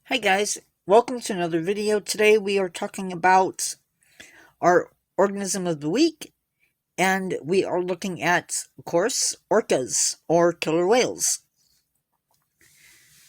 Hi guys, welcome to another video. Today we are talking about our organism of the week, and we are looking at, of course, orcas, or killer whales.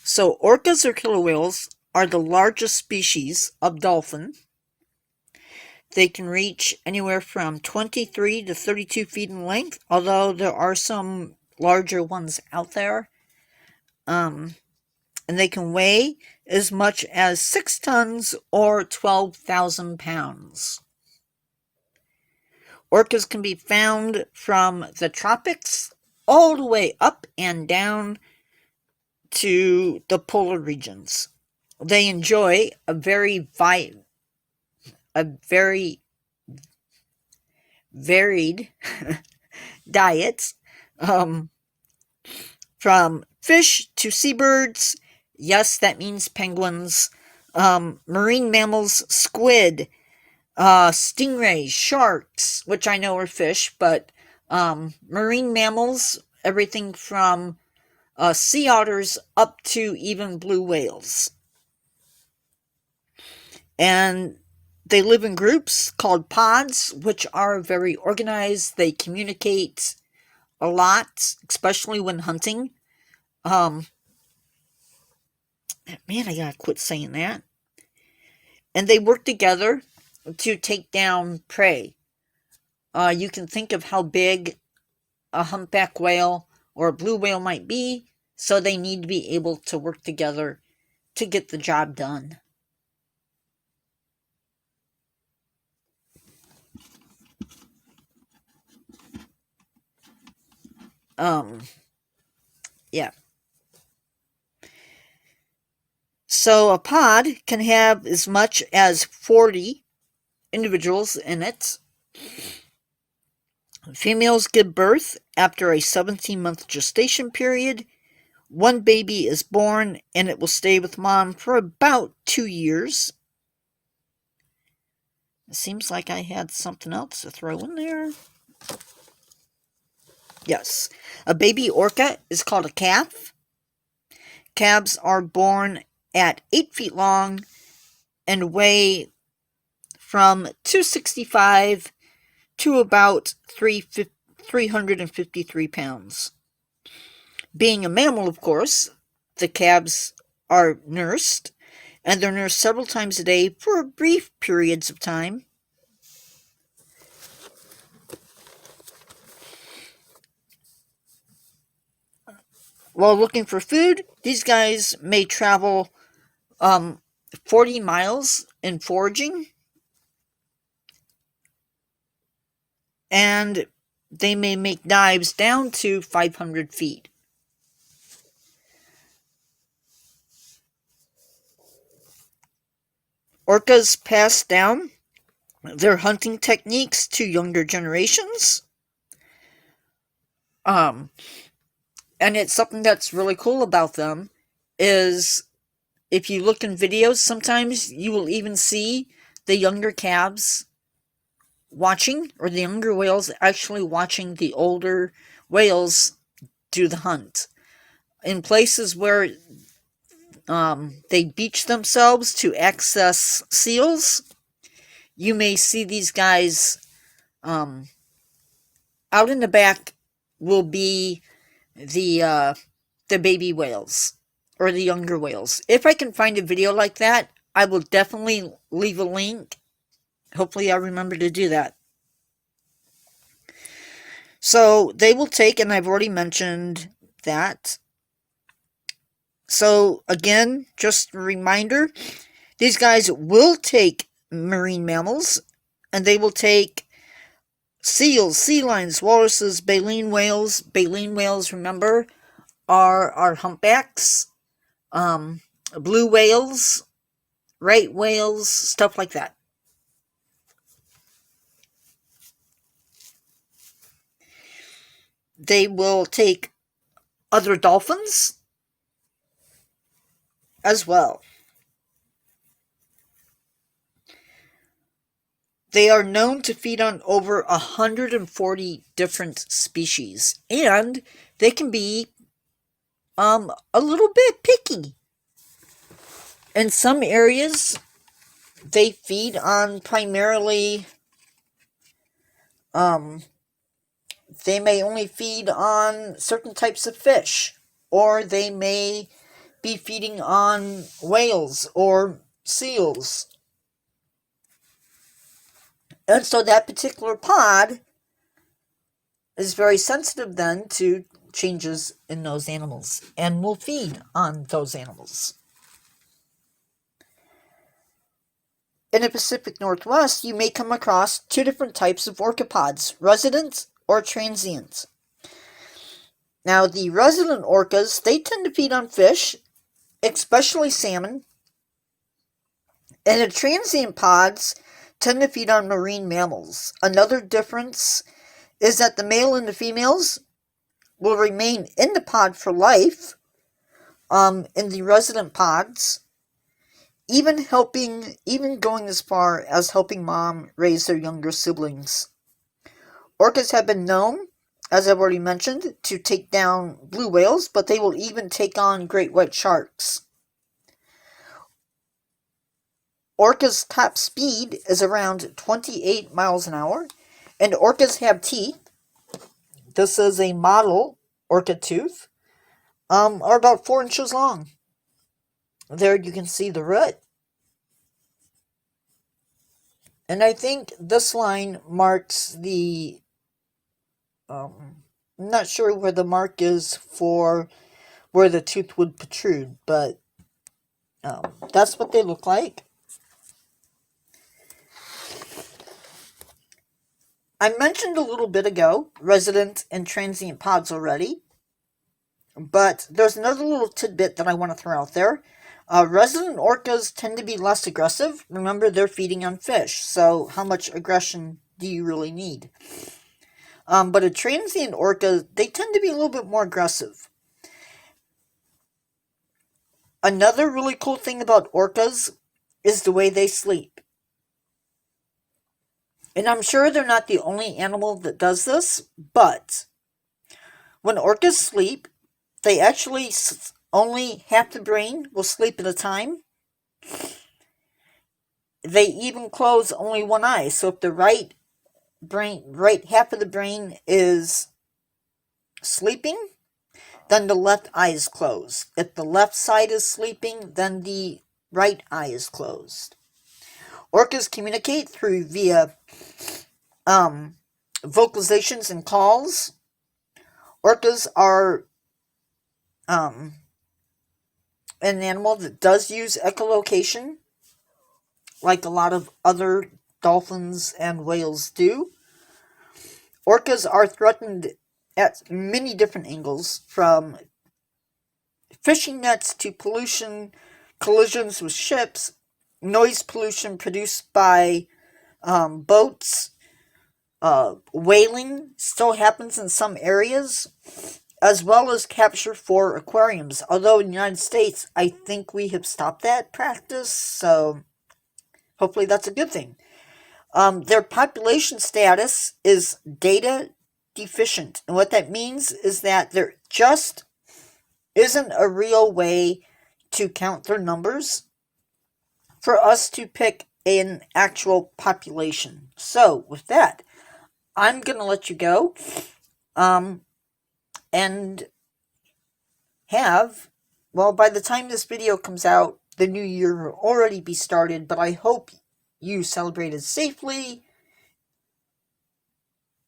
So orcas or killer whales are the largest species of dolphin. They can reach anywhere from 23 to 32 feet in length, although there are some larger ones out there. And they can weigh as much as 6 tons or 12,000 pounds. Orcas can be found from the tropics all the way up and down to the polar regions. They enjoy a very varied diet, from fish to seabirds. Yes, that means penguins. Marine mammals, squid, stingrays, sharks, which I know are fish, but marine mammals, everything from sea otters up to even blue whales. And they live in groups called pods, which are very organized. They communicate a lot, especially when hunting. Man, I gotta quit saying that. And they work together to take down prey. You can think of how big a humpback whale or a blue whale might be, so they need to be able to work together to get the job done. Yeah. So a pod can have as much as 40 individuals in it. Females give birth after a 17-month gestation period. One baby is born and it will stay with mom for about 2 years. It seems like I had something else to throw in there. Yes. A baby orca is called a calf. Calves are born at 8 feet long and weigh from 265 to about 353 pounds. Being a mammal, of course, the calves are nursed, and they're nursed several times a day for brief periods of time. While looking for food, these guys may travel 40 miles in foraging, and they may make dives down to 500 feet. Orcas pass down their hunting techniques to younger generations. And it's something that's really cool about them is if you look in videos, sometimes you will even see the younger calves watching, or the younger whales actually watching the older whales do the hunt. In places where they beach themselves to access seals, you may see these guys out in the back will be the baby whales or the younger whales. If I can find a video like that, I will definitely leave a link. Hopefully I remember to do that. So they will take, and I've already mentioned that. So again, just a reminder, these guys will take marine mammals, and they will take seals, sea lions, walruses, baleen whales. Baleen whales, remember, are humpbacks, blue whales, right whales, stuff like that. They will take other dolphins as well. They are known to feed on over 140 different species, and they can be a little bit picky. In some areas, they feed on primarily, they may only feed on certain types of fish, or they may be feeding on whales or seals. And so that particular pod is very sensitive then to changes in those animals and will feed on those animals. In the Pacific Northwest, you may come across two different types of orcapods, resident or transient. Now, the resident orcas, they tend to feed on fish, especially salmon, and the transient pods tend to feed on marine mammals. Another difference is that the male and the females will remain in the pod for life, in the resident pods, even going as far as helping mom raise their younger siblings. Orcas have been known, as I've already mentioned, to take down blue whales, but they will even take on great white sharks. Orcas' top speed is around 28 miles an hour, and orcas have teeth. This is a model orca tooth, are about 4 inches long. There you can see the root. And I think this line marks the, I'm not sure where the mark is for where the tooth would protrude, but that's what they look like. I mentioned a little bit ago resident and transient pods already, but there's another little tidbit that I want to throw out there. Resident orcas tend to be less aggressive. Remember, they're feeding on fish, so how much aggression do you really need? But a transient orca, they tend to be a little bit more aggressive. Another really cool thing about orcas is the way they sleep. And I'm sure they're not the only animal that does this, but when orcas sleep, they actually only half the brain will sleep at a time. They even close only one eye. So if the right half of the brain is sleeping, then the left eye is closed. If the left side is sleeping, then the right eye is closed. Orcas communicate via vocalizations and calls. Orcas are an animal that does use echolocation, like a lot of other dolphins and whales do. Orcas are threatened at many different angles, from fishing nets to pollution, collisions with ships, noise pollution produced by boats. Whaling still happens in some areas, as well as capture for aquariums. Although in the United States, I think we have stopped that practice, so hopefully that's a good thing. Their population status is data deficient, and what that means is that there just isn't a real way to count their numbers for us to pick an actual population. So, with that, I'm going to let you go, and by the time this video comes out, the new year will already be started, but I hope you celebrated safely.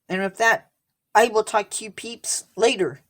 And with that, I will talk to you peeps later.